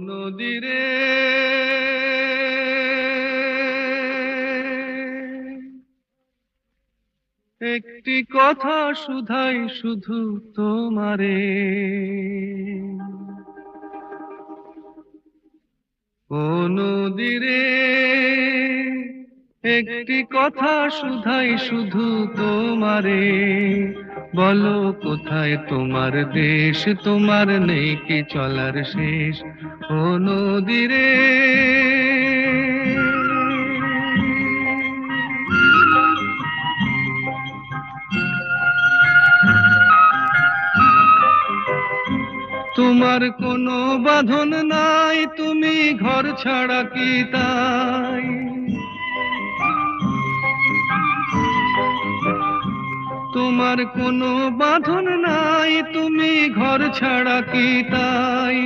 নদীরে একটি কথা শুধাই শুধু তোমারে, ও নদীরে একটি কথা শুধাই শুধু তোমারে, বলো কোথায় তোমার দেশ, তোমার নেই কি চলার শেষ, ও নদীরে। তোমার কোনো বাঁধন নাই, তুমি ঘর ছাড়া কি তাই, তোমার কোনো বাঁধন নাই, তুমি ঘর ছাড়া কি তাই,